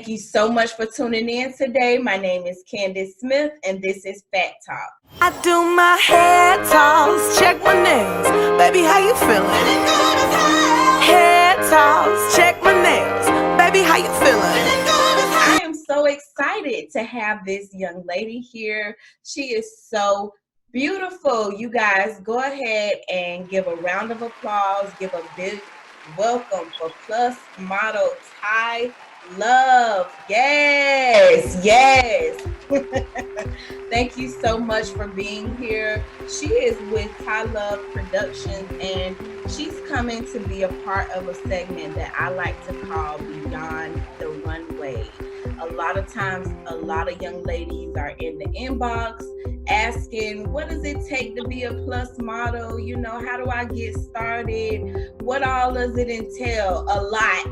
Thank you so much for tuning in today. My name is Candace Smith, and this is Phat Talk. I do my hair toss, check my nails. Baby, how you feeling? Hair toss, check my nails. Baby, how you feeling? I am so excited to have this young lady here. She is so beautiful. You guys, go ahead and give a round of applause. Give a big welcome for Plus model Tai Love. Yes, yes. Thank you so much for being here. She is with Tai Love Productions, and she's coming to be a part of a segment that I like to call Beyond the Runway. A lot of times, a lot of young ladies are in the inbox asking, what does it take to be a plus model? You know, how do I get started? What all does it entail? A lot,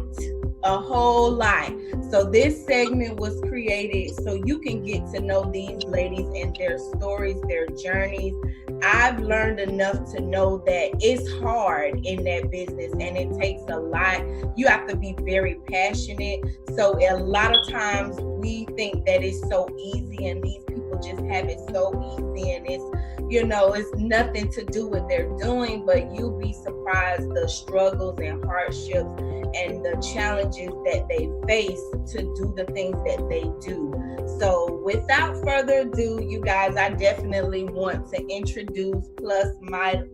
a whole lot. So this segment was created so you can get to know these ladies and their stories, their journeys. I've learned enough to know that it's hard in that business and it takes a lot. You have to be very passionate. So a lot of times we think that it's so easy, and these people just have it so easy, and it's, you know, it's nothing to do what they're doing, but you'll be surprised the struggles and hardships and the challenges that they face to do the things that they do. So without further ado, you guys, I definitely want to introduce Plus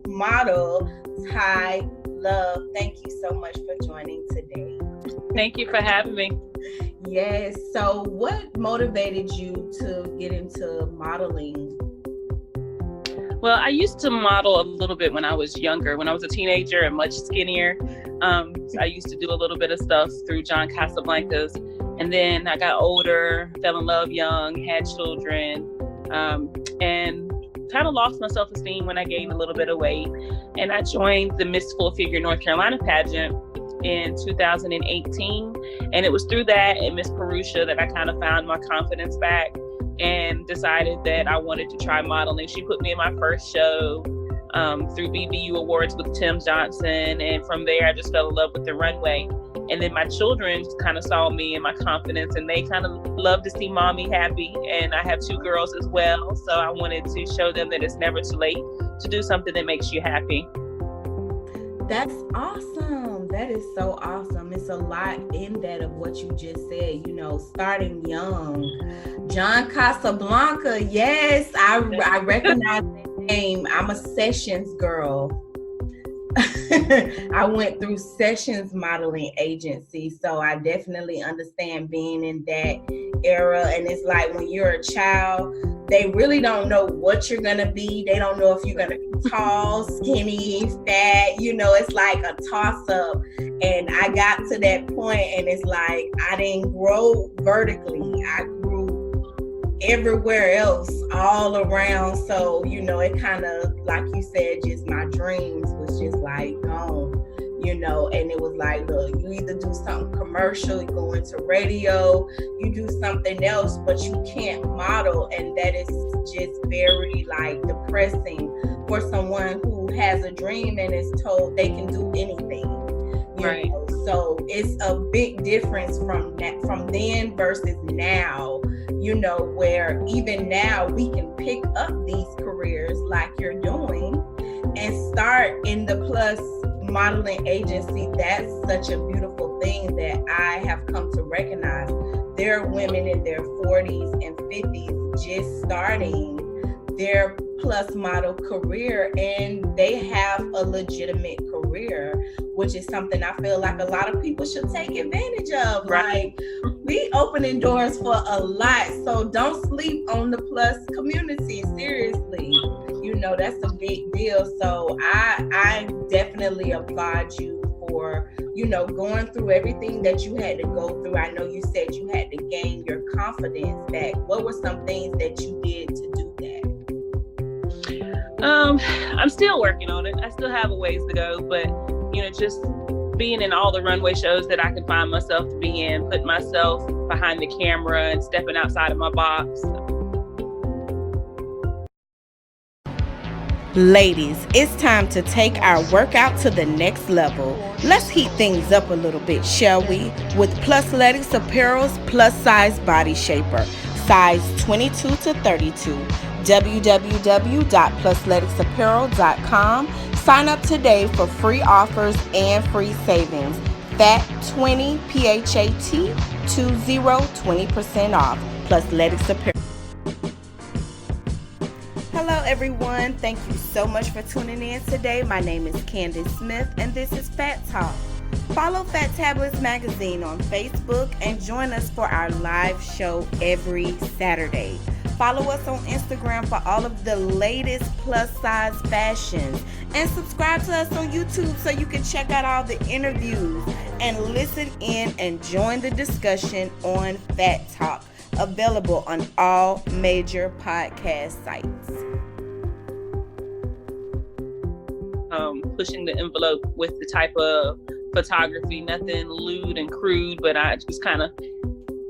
model Tai Love. Thank you so much for joining today. Thank you for having me. Yes. So what motivated you to get into modeling? Well, I used to model a little bit when I was younger. When I was a teenager and much skinnier, I used to do a little bit of stuff through John Casablancas. And then I got older, fell in love young, had children, and kind of lost my self-esteem when I gained a little bit of weight. And I joined the Miss Full Figure North Carolina pageant in 2018. And it was through that and Miss Perusha that I kind of found my confidence back and decided that I wanted to try modeling. She put me in my first show through BBU Awards with Tim Johnson. And from there, I just fell in love with the runway. And then my children kind of saw me and my confidence, and they kind of love to see mommy happy. And I have two girls as well. So I wanted to show them that it's never too late to do something that makes you happy. That's awesome. That is so awesome. It's a lot in that of what you just said, you know, starting young. John Casablanca, yes, I recognize that name. I'm a Sessions girl. I went through Sessions modeling agency, so I definitely understand being in that era. And it's like when you're a child, they really don't know what you're gonna be. They don't know if you're gonna be tall, skinny, fat. You know, it's like a toss-up. And I got to that point, and it's like I didn't grow vertically. I grew everywhere else, all around. So, you know, it kind of, like you said, just my dreams was just like gone, you know. And it was like, look, you either do something commercial, you go into radio, you do something else, but you can't model. And that is just very like depressing for someone who has a dream and is told they can do anything. Right. Know? So it's a big difference from then versus now, you know, where even now we can pick up these careers like you're doing and start in the Plus modeling agency. That's such a beautiful thing that I have come to recognize. There are women in their 40s and 50s just starting their Plus model career, and they have a legitimate career, which is something I feel like a lot of people should take advantage of. Right. Like, we opening doors for a lot, so don't sleep on the Plus community. Seriously, you know, that's a big deal. So I definitely applaud you for, you know, going through everything that you had to go through. I know you said you had to gain your confidence back. What were some things that you did to do that? I'm still working on it. I still have a ways to go, but, you know, just being in all the runway shows that I can find myself to be in, putting myself behind the camera and stepping outside of my box. Ladies, it's time to take our workout to the next level. Let's heat things up a little bit, shall we? With Plusthetics Apparel's plus size body shaper, size 22 to 32. www.plustheticsapparel.com. Sign up today for free offers and free savings. Phat 20 PHAT 20% off. Plusthetics Apparel. Hello everyone, thank you so much for tuning in today. My name is Candace Smith and this is Phat Talk. Follow Phat Tablets Magazine on Facebook and join us for our live show every Saturday. Follow us on Instagram for all of the latest plus size fashions and subscribe to us on YouTube so you can check out all the interviews and listen in and join the discussion on Phat Talk. Available on all major podcast sites. Pushing the envelope with the type of photography, nothing lewd and crude, but I just kind of,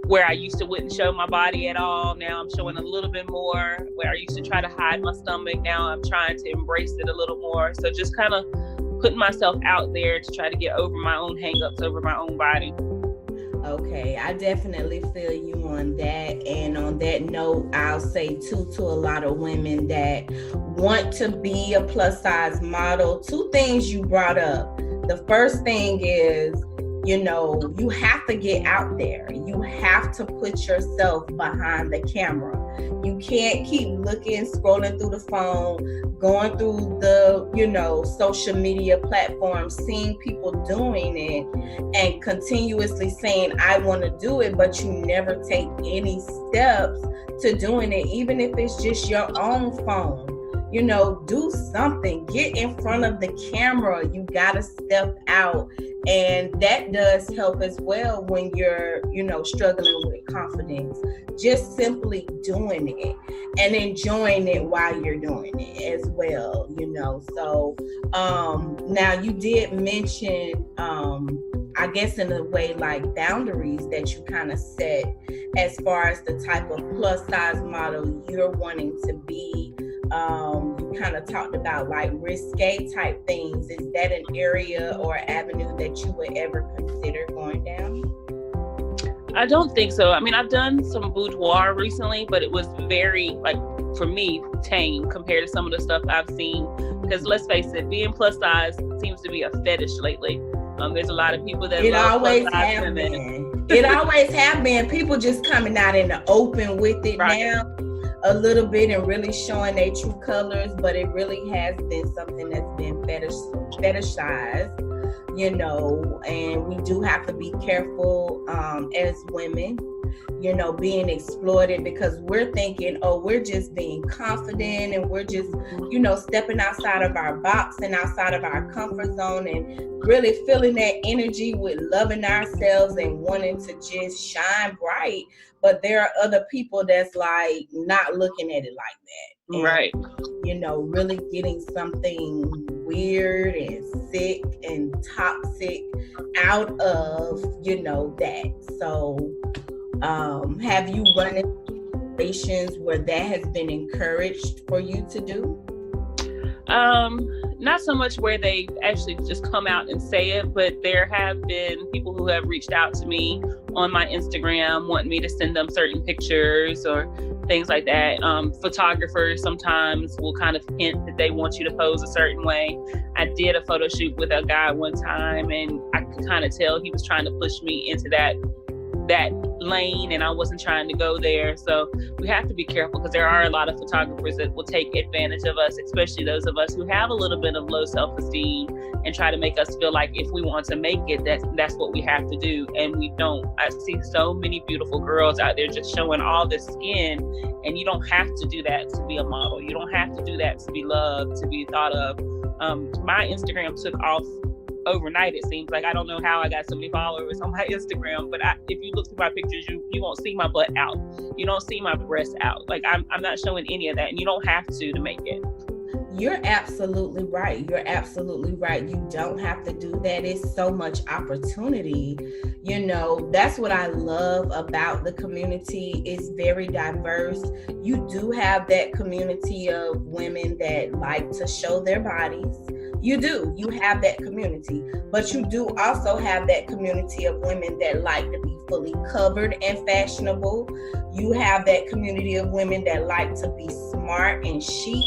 where I used to wouldn't show my body at all, now I'm showing a little bit more. Where I used to try to hide my stomach, now I'm trying to embrace it a little more. So just kind of putting myself out there to try to get over my own hang-ups over my own body. Okay, I definitely feel you on that. And on that note, I'll say too, to a lot of women that want to be a plus size model, two things you brought up. The first thing is, you have to get out there. You have to put yourself behind the camera. You can't keep looking, scrolling through the phone, going through the, social media platforms, seeing people doing it and continuously saying, I want to do it, but you never take any steps to doing it, even if it's just your own phone. Do something, get in front of the camera. You got to step out. And that does help as well when you're, struggling with confidence. Just simply doing it and enjoying it while you're doing it as well, So now you did mention, I guess in a way, like boundaries that you kind of set as far as the type of plus size model you're wanting to be. You kind of talked about like risque type things. Is that an area or avenue that you would ever consider going down? I don't think so. I mean, I've done some boudoir recently, but it was very, for me, tame compared to some of the stuff I've seen. Because let's face it, being plus size seems to be a fetish lately. There's a lot of people that love plus size women. It always have been. People just coming out in the open with it now a little bit and really showing their true colors, but it really has been something that's been fetishized, and we do have to be careful as women, being exploited, because we're thinking, we're just being confident and we're just, stepping outside of our box and outside of our comfort zone and really feeling that energy with loving ourselves and wanting to just shine bright. But there are other people that's like not looking at it like that. And, right. Really getting something weird and sick and toxic out of, that. So have you run into situations where that has been encouraged for you to do? Not so much where they actually just come out and say it, but there have been people who have reached out to me on my Instagram wanting me to send them certain pictures or things like that. Photographers sometimes will kind of hint that they want you to pose a certain way. I did a photo shoot with a guy one time and I could kind of tell he was trying to push me into that lane and I wasn't trying to go there. So we have to be careful because there are a lot of photographers that will take advantage of us, especially those of us who have a little bit of low self-esteem and try to make us feel like if we want to make it, that's what we have to do. And we don't. I see so many beautiful girls out there just showing all this skin, and you don't have to do that to be a model. You don't have to do that to be loved, to be thought of. My Instagram took off overnight, it seems like. I don't know how I got so many followers on my Instagram, but if you look through my pictures, you won't see my butt out. You don't see my breasts out. Like I'm not showing any of that, and you don't have to make it. You're absolutely right. You're absolutely right. You don't have to do that. It's so much opportunity. You know, that's what I love about the community. It's very diverse. You do have that community of women that like to show their bodies. You do. You have that community. But you do also have that community of women that like to be fully covered and fashionable. You have that community of women that like to be smart and chic.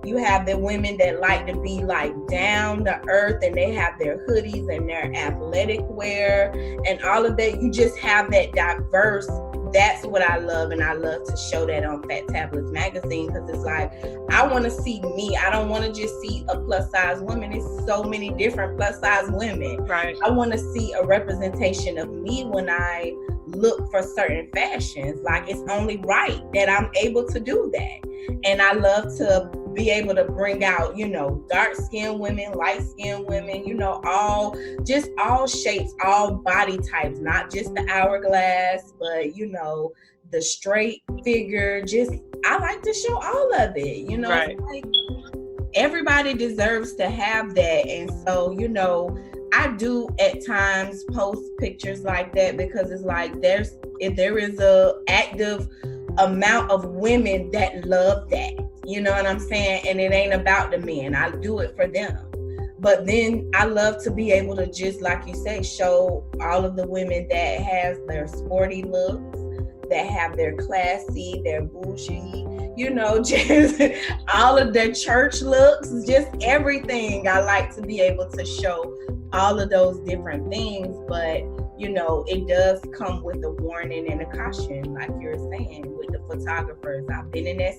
You have the women that like to be like down to earth, and they have their hoodies and their athletic wear and all of that. You just have that diverse. That's what I love, and I love to show that on Phat Tablets magazine, because it's like, I want to see me. I don't want to just see a plus size woman. It's so many different plus size women. Right. I want to see a representation of me when I look for certain fashions. Like, it's only right that I'm able to do that. And I love to be able to bring out, you know, dark-skinned women, light-skinned women, you know, all shapes, all body types, not just the hourglass, but, you know, the straight figure. Just, I like to show all of it, you know. Right. Like, everybody deserves to have that. And so, you know, I do at times post pictures like that, because it's like, if there is a active amount of women that love that, you know what I'm saying? And it ain't about the men. I do it for them. But then I love to be able to just, like you say, show all of the women that have their sporty looks, that have their classy, their bougie, you know, just all of their church looks, just everything. I like to be able to show all of those different things. But, you know, it does come with a warning and a caution, like you're saying, with the photographers. I've been in that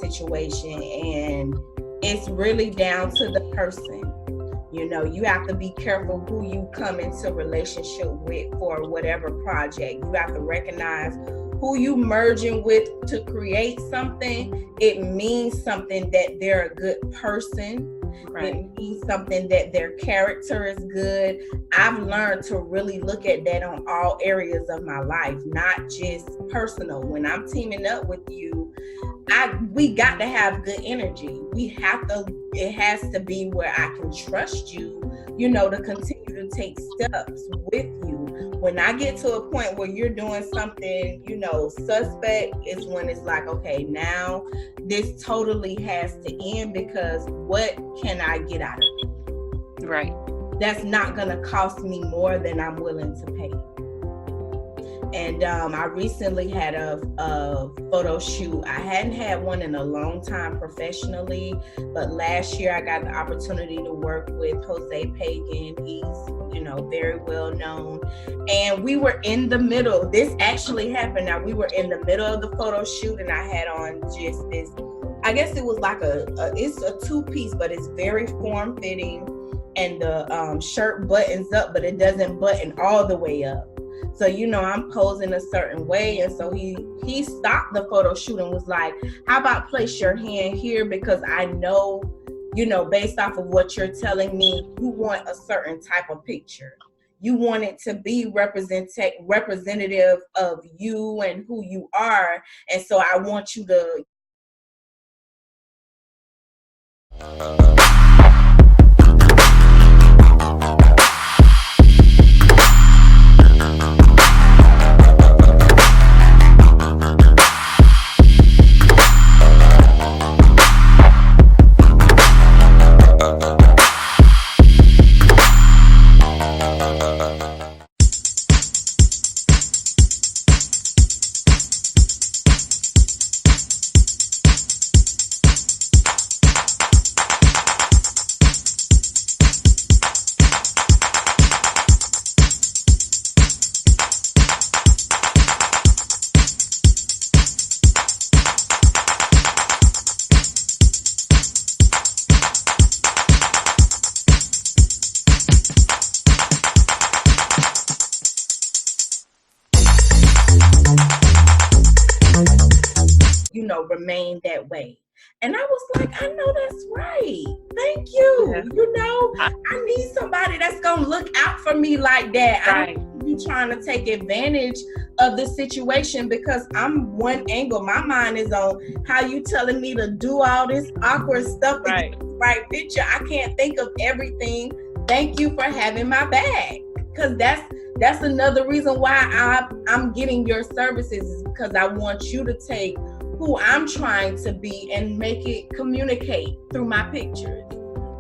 situation, and it's really down to the person. You know, you have to be careful who you come into relationship with for whatever project. You have to recognize who you merging with to create something. It means something that they're a good person. Right. It means something that their character is good. I've learned to really look at that on all areas of my life, not just personal. When I'm teaming up with you, we got to have good energy. It has to be where I can trust you, you know, to continue to take steps with you. When I get to a point where you're doing something, you know, suspect, is when it's like, okay, now this totally has to end, because what can I get out of it? Right. That's not going to cost me more than I'm willing to pay. And I recently had a photo shoot. I hadn't had one in a long time professionally, but last year I got the opportunity to work with Jose Pagan. He's, you know, very well known. And we were in the middle. This actually happened. Now, we were in the middle of the photo shoot, and I had on just this, I guess it was like it's a two-piece, but it's very form-fitting, and the shirt buttons up, but it doesn't button all the way up. So, you know, I'm posing a certain way. And so he stopped the photo shoot and was like, how about place your hand here? Because I know, you know, based off of what you're telling me, you want a certain type of picture. You want it to be representative of you and who you are. And so I want you to. You know, remain that way. And I was like, I know that's right. Thank you. Yeah. You know, I need somebody that's going to look out for me like that. Right. I don't be trying to take advantage of the situation, because I'm one angle. My mind is on how you telling me to do all this awkward stuff to get the right picture. I can't think of everything. Thank you for having my back, because that's another reason why I'm getting your services, is because I want you to take who I'm trying to be and make it communicate through my pictures.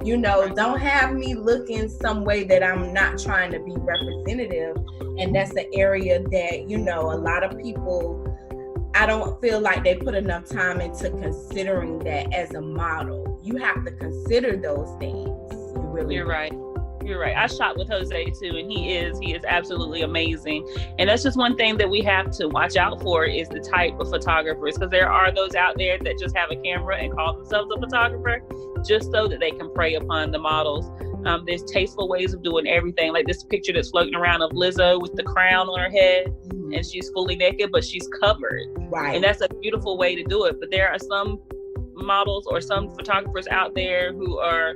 You know, don't have me look in some way that I'm not trying to be representative. And that's the area that, you know, a lot of people, I don't feel like they put enough time into considering that as a model. You have to consider those things. You're right. You're right. I shot with Jose too, and he is absolutely amazing. And that's just one thing that we have to watch out for, is the type of photographers, because there are those out there that just have a camera and call themselves a photographer just so that they can prey upon the models. There's tasteful ways of doing everything, like this picture that's floating around of Lizzo with the crown on her head, and she's fully naked, but she's covered. Right. And that's a beautiful way to do it. But there are some models or some photographers out there who are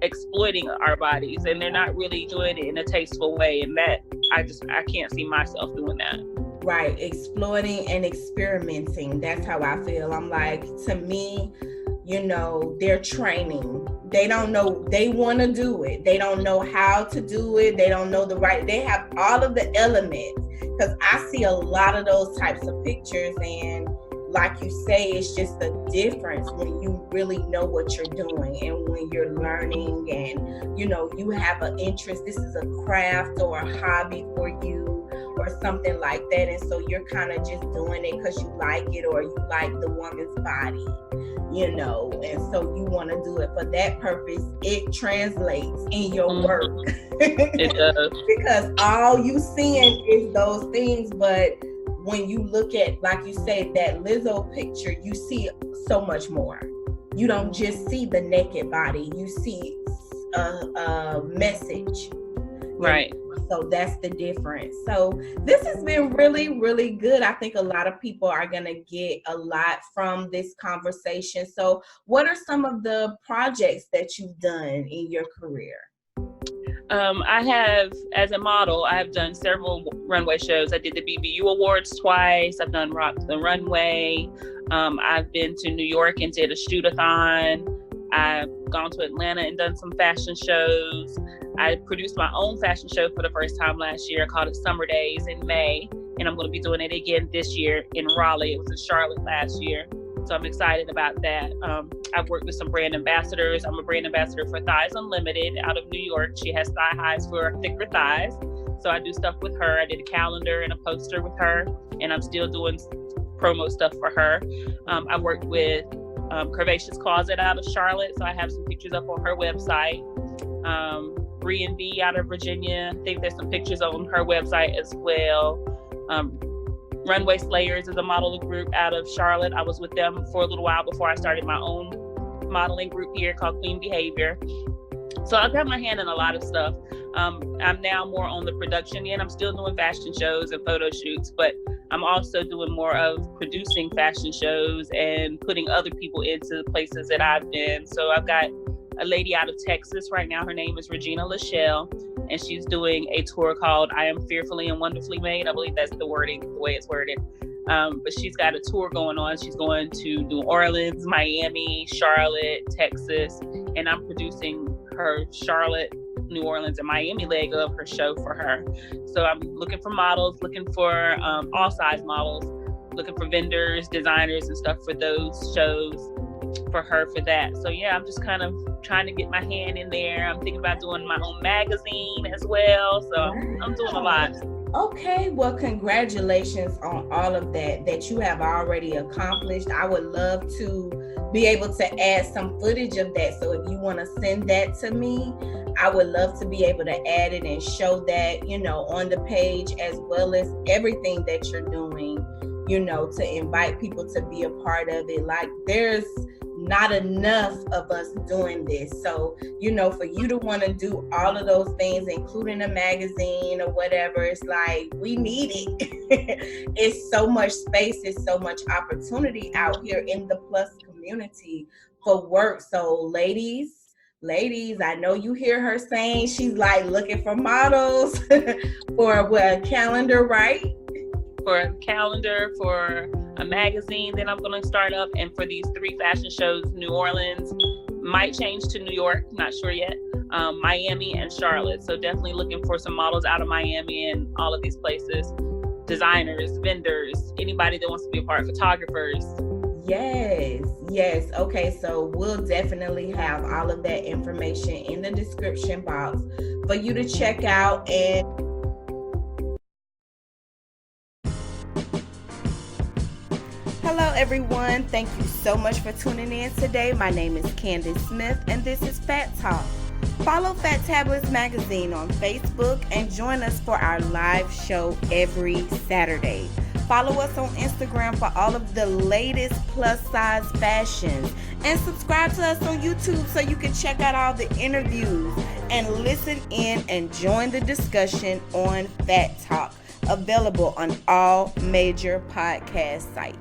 exploiting our bodies, and they're not really doing it in a tasteful way, and that I can't see myself doing that. Right. Exploiting and experimenting. That's how I feel. I'm like, to me, you know, they're training. They don't know, they want to do it. They don't know how to do it. They don't know they have all of the elements, because I see a lot of those types of pictures, and like you say, it's just a difference when you really know what you're doing, and when you're learning, and you know, you have an interest, this is a craft or a hobby for you or something like that, and so you're kind of just doing it because you like it, or you like the woman's body, you know, and so you want to do it for that purpose. It translates in your work. It does. Because all you seeing is those things, but when you look at, like you say, that Lizzo picture, you see so much more. You don't just see the naked body, you see a message. Right. So that's the difference. So this has been really, really good. I think a lot of people are going to get a lot from this conversation. So what are some of the projects that you've done in your career? I have, as a model, I have done several runway shows. I did the BBU Awards twice. I've done Rock the Runway. I've been to New York and did a shoot-a-thon. I've gone to Atlanta and done some fashion shows. I produced my own fashion show for the first time last year. I called it Summer Days in May, and I'm going to be doing it again this year in Raleigh. It was in Charlotte last year, so I'm excited about that. I've worked with some brand ambassadors. I'm a brand ambassador for Thighs Unlimited out of New York. She has thigh highs for thicker thighs, so I do stuff with her. I did a calendar and a poster with her, and I'm still doing promo stuff for her. I worked with Curvaceous Closet out of Charlotte, so I have some pictures up on her website. Bree and B out of Virginia, I think there's some pictures on her website as well. Runway Slayers is a modeling group out of Charlotte. I was with them for a little while before I started my own modeling group here called Queen Behavior. So I've got my hand in a lot of stuff. I'm now more on the production end. I'm still doing fashion shows and photo shoots, but I'm also doing more of producing fashion shows and putting other people into the places that I've been. So I've got a lady out of Texas right now. Her name is Regina Lachelle, and she's doing a tour called I Am Fearfully and Wonderfully Made. I believe that's the wording, the way it's worded. But she's got a tour going on. She's going to New Orleans, Miami, Charlotte, Texas, and I'm producing her Charlotte, New Orleans, and Miami leg of her show for her. So I'm looking for models, looking for all size models, looking for vendors, designers, and stuff for those shows for her for that. So yeah, I'm just kind of trying to get my hand in there. I'm thinking about doing my own magazine as well. So I'm doing a lot. Okay, well, congratulations on all of that you have already accomplished. I would love to be able to add some footage of that. So if you want to send that to me, I would love to be able to add it and show that, you know, on the page, as well as everything that you're doing, you know, to invite people to be a part of it. Like, there's not enough of us doing this. So, you know, for you to want to do all of those things, including a magazine or whatever, it's like, we need it. It's so much space, it's so much opportunity out here in the plus community for work. So ladies, I know you hear her saying she's like looking for models for a calendar, right? for a calendar, for a magazine that I'm going to start up, and for these 3 fashion shows. New Orleans, might change to New York, not sure yet, Miami and Charlotte. So definitely looking for some models out of Miami and all of these places, designers, vendors, anybody that wants to be a part, photographers. Yes. Okay, so we'll definitely have all of that information in the description box for you to check out. And hello everyone, thank you so much for tuning in today. My name is Candace Smith and this is Phat Talk. Follow Phat Magazine on Facebook and join us for our live show every Saturday. Follow us on Instagram for all of the latest plus size fashions. And subscribe to us on YouTube so you can check out all the interviews and listen in and join the discussion on Phat Talk. Available on all major podcast sites.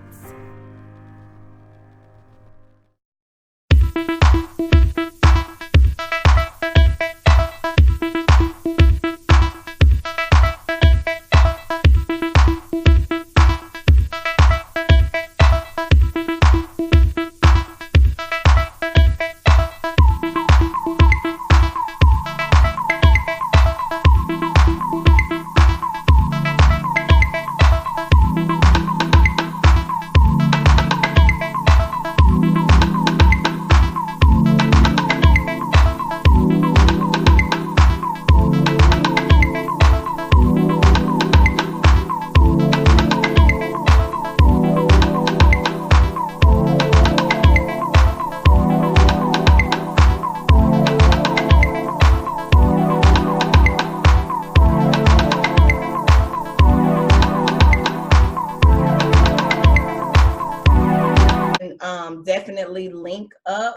Definitely link up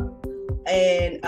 and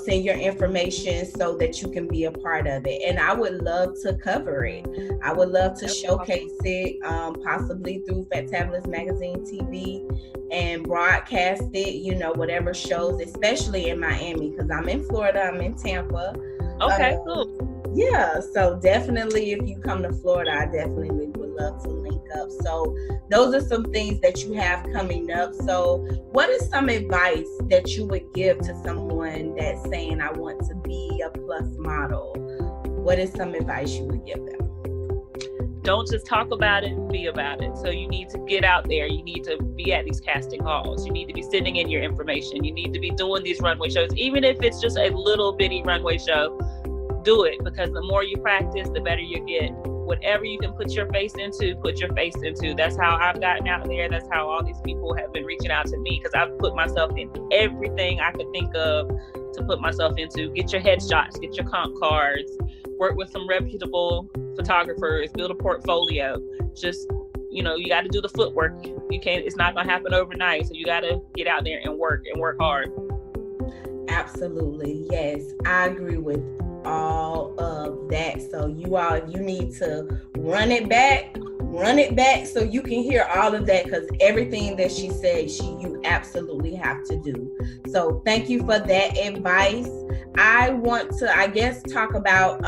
send your information so that you can be a part of it. And I would love to cover it. I would love to showcase it, possibly through Phat Magazine TV, and broadcast it, whatever shows, especially in Miami, because I'm in Florida, I'm in Tampa. Okay, cool. Yeah, so definitely if you come to Florida, I definitely would love to link up. So those are some things that you have coming up. So what is some advice that you would give to someone that's saying, I want to be a plus model? What is some advice you would give them? Don't just talk about it, be about it. So you need to get out there. You need to be at these casting halls. You need to be sending in your information. You need to be doing these runway shows. Even if it's just a little bitty runway show, do it, because the more you practice, the better you get. Whatever you can put your face into, put your face into. That's how I've gotten out there. That's how all these people have been reaching out to me, because I've put myself in everything I could think of to put myself into. Get your headshots, get your comp cards, work with some reputable photographers, build a portfolio. Just, you got to do the footwork. It's not going to happen overnight. So you got to get out there and work hard. Absolutely. Yes, I agree with all of that. So you all, you need to run it back so you can hear all of that, because everything that she said, you absolutely have to do. So thank you for that advice. I want to, talk about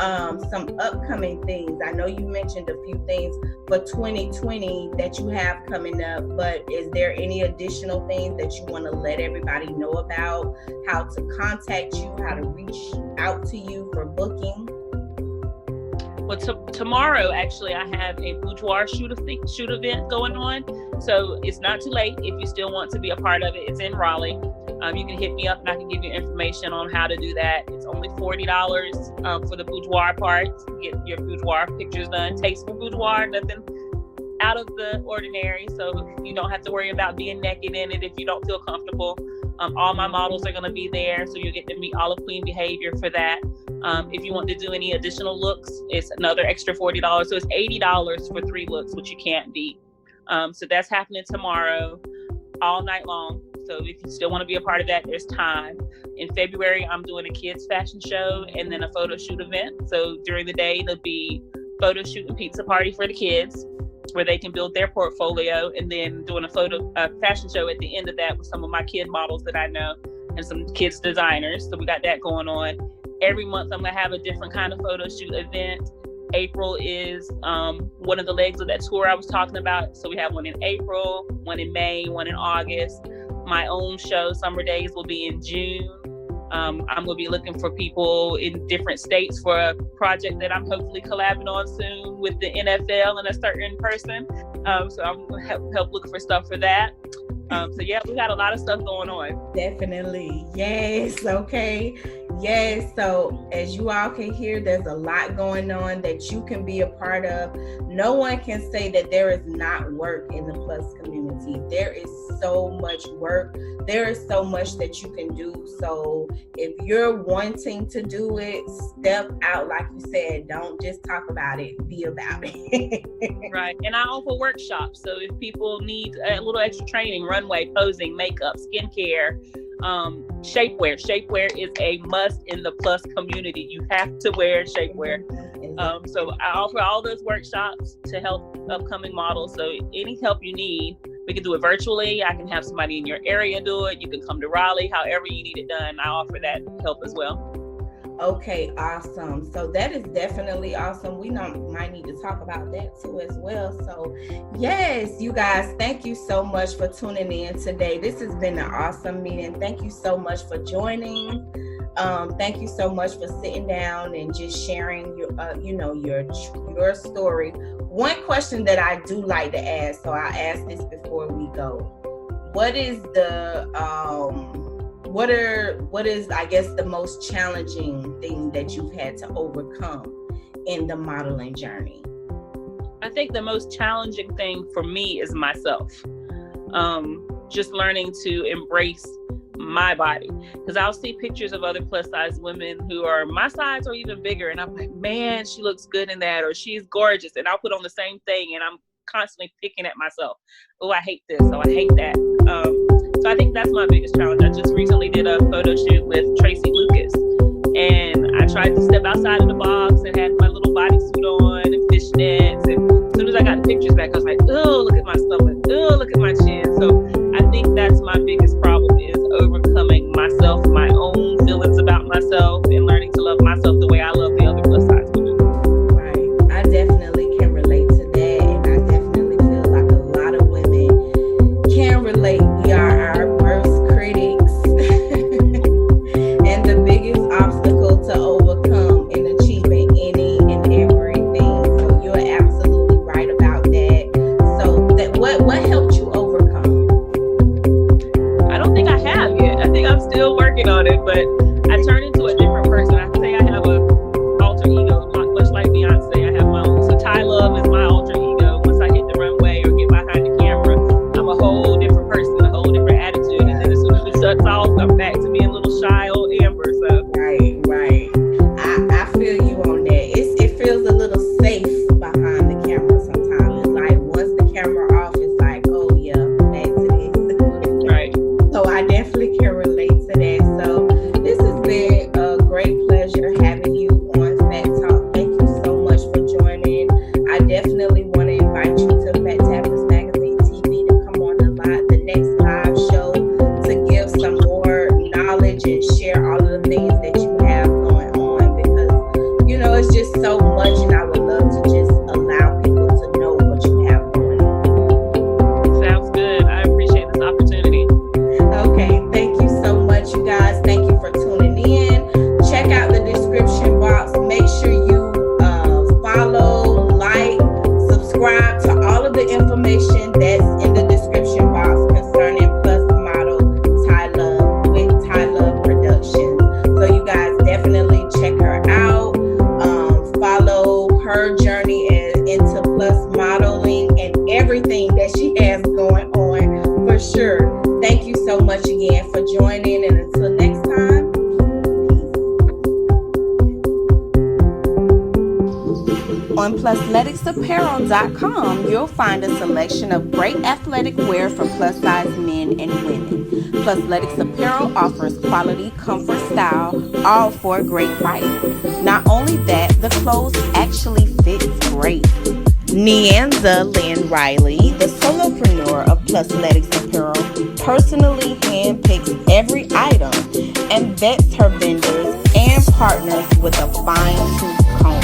some upcoming things. I know you mentioned a few things for 2020 that you have coming up, but is there any additional things that you want to let everybody know about? How to contact you, how to reach out to you for booking? Well, tomorrow, actually, I have a boudoir shoot event going on. So it's not too late if you still want to be a part of it. It's in Raleigh. You can hit me up and I can give you information on how to do that. It's only $40 for the boudoir part. Get your boudoir pictures done. Tasteful boudoir, nothing out of the ordinary. So you don't have to worry about being naked in it if you don't feel comfortable. All my models are going to be there, so you'll get to meet all of Queen Behavior for that. If you want to do any additional looks, it's another extra $40. So it's $80 for 3 looks, which you can't beat. So that's happening tomorrow, all night long. So if you still want to be a part of that, there's time. In February, I'm doing a kids fashion show and then a photo shoot event. So during the day, there'll be photo shoot and pizza party for the kids, where they can build their portfolio, and then doing a fashion show at the end of that with some of my kid models that I know and some kids designers. So we got that going on. Every month I'm gonna have a different kind of photo shoot event. April is one of the legs of that tour I was talking about. So we have one in April, one in May, one in August. My own show, Summer Days, will be in June. I'm going to be looking for people in different states for a project that I'm hopefully collabing on soon with the NFL and a certain person. So I'm going to help look for stuff for that. So yeah, we got a lot of stuff going on. Definitely. Yes. Okay. Yes. So as you all can hear, there's a lot going on that you can be a part of. No one can say that there is not work in the plus community. There is so much work. There is so much that you can do. So if you're wanting to do it, step out, like you said. Don't just talk about it, be about it. Right. And I offer workshops. So if people need a little extra training, runway, posing, makeup, skincare, shapewear. Shapewear is a must in the plus community. You have to wear shapewear. So I offer all those workshops to help upcoming models. So any help you need, we can do it virtually. I can have somebody in your area do it. You can come to Raleigh, however you need it done. I offer that help as well. Okay, awesome. So that is definitely awesome. We might need to talk about that too as well. So yes, you guys, thank you so much for tuning in today. This has been an awesome meeting. Thank you so much for joining. Thank you so much for sitting down and just sharing your story. One question that I do like to ask, so I'll ask this before we go. What is I guess the most challenging thing that you've had to overcome in the modeling journey? I think the most challenging thing for me is myself. Just learning to embrace my body, because I'll see pictures of other plus size women who are my size or even bigger, and I'm like, man, she looks good in that, or she's gorgeous, and I'll put on the same thing, and I'm constantly picking at myself. Oh, I hate this. Oh, I hate that. So I think that's my biggest challenge. I just recently did a photo shoot with Tracy Lucas, and I tried to step outside of the box and had my little bodysuit on and fishnets. And as soon as I got the pictures back, I was like, oh, look at my stomach. Oh, look at my chin. So I think that's my biggest problem, is overcoming myself, my own feelings about myself, and learning to love myself the way I love the other plus size women. Right. I definitely can relate to that, and I definitely feel like a lot of women can relate. We are our worst critics and the biggest obstacle to overcome in achieving any and everything. So you're absolutely right about that. So what helped you overcome? I don't think I have yet. I think I'm still working on it, but I turn into a different person. I say I have a alter ego, much like Beyonce. I have my own. So Tai Love is my alter ego. Once I hit the runway or get behind the camera, I'm a whole different person, a whole different attitude. And then as soon as it shuts off, I'm back to being a little shy old Amber. So Right. I feel you on that. It feels a little safe behind the camera sometimes. It's like once the camera off, it's like, oh yeah, back to this. right. So I definitely can relate to that. So this has been a great pleasure having you on Phat Talk. Thank you so much for joining. I definitely want to invite you to Phat Magazine TV to come on the next live show to give some more knowledge and share all of the things that you have going on, because it's just so much, and I would love to just allow people to know what you have going on. Sounds good. I appreciate this opportunity. Okay, thank you so much, you guys. Thank you for tuning in. Check out the description box. Make sure you follow, like, subscribe to all of the information that's in the description box concerning plus model Tai Love with Tai Love Productions. So you guys definitely check her out. Follow her journey into plus modeling and everything that she has going on for sure. Thank you so much again for joining, and until next time, peace. On PlusLeticsApparel.com, you'll find a selection of great athletic wear for plus size men and women. Plusletics Apparel offers quality, comfort, style, all for a great price. Not only that, the clothes actually fit great. Neanza Lynn Riley, the solopreneur of Plusletics Apparel, personally handpicks every item and vets her vendors and partners with a fine-tooth comb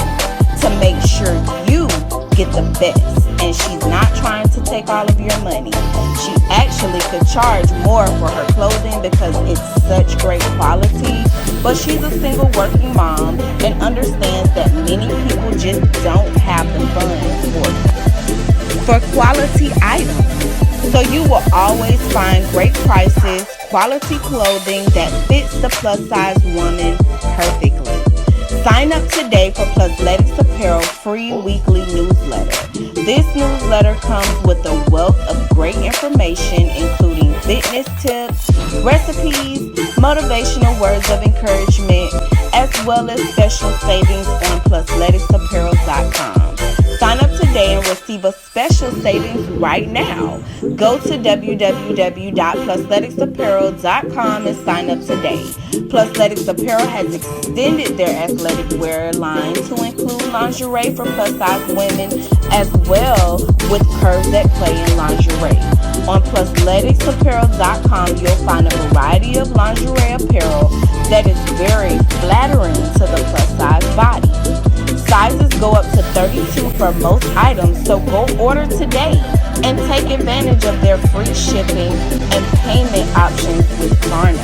to make sure you get the best. And she's not trying to take all of your money. She actually could charge more for her clothing because it's such great quality. But she's a single working mom and understands that many people just don't have the funds for quality items. So you will always find great prices, quality clothing that fits the plus size woman perfectly. Sign up today for Plusletics Apparel free weekly newsletter. This newsletter comes with a wealth of great information, including fitness tips, recipes, motivational words of encouragement, as well as special savings on PlusLeticsApparel.com. Sign up today and receive a special savings right now. Go to www.PlusLeticsApparel.com and sign up today. Plusletics Apparel has extended their athletic wear line to include lingerie for plus size women, as well with curves that play in lingerie. On PlusLeticsApparel.com, you'll find a variety of lingerie apparel that is very flattering to the plus size body. Sizes go up to 32 for most items, so go order today and take advantage of their free shipping and payment options with Klarna.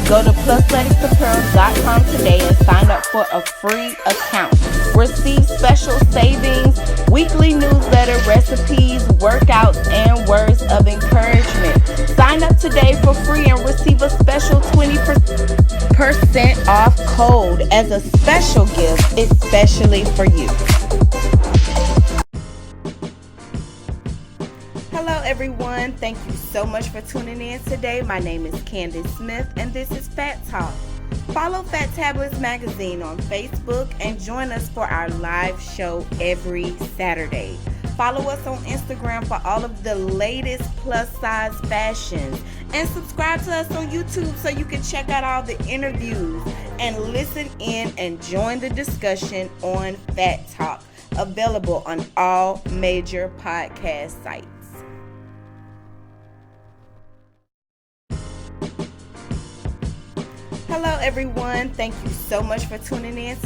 Go to PlusLeticsApparel.com today and sign up for a free account. Receive special savings, weekly newsletter, recipes, workouts, and words of encouragement. Sign up today for free and receive a special 20% off code as a special gift, especially for you. Hello everyone, thank you so much for tuning in today. My name is Candace Smith and this is Phat Talk. Follow Fat Tablets Magazine on Facebook and join us for our live show every Saturday. Follow us on Instagram for all of the latest plus size fashions. And subscribe to us on YouTube so you can check out all the interviews and listen in and join the discussion on Phat Talk. Available on all major podcast sites. Hello everyone, thank you so much for tuning in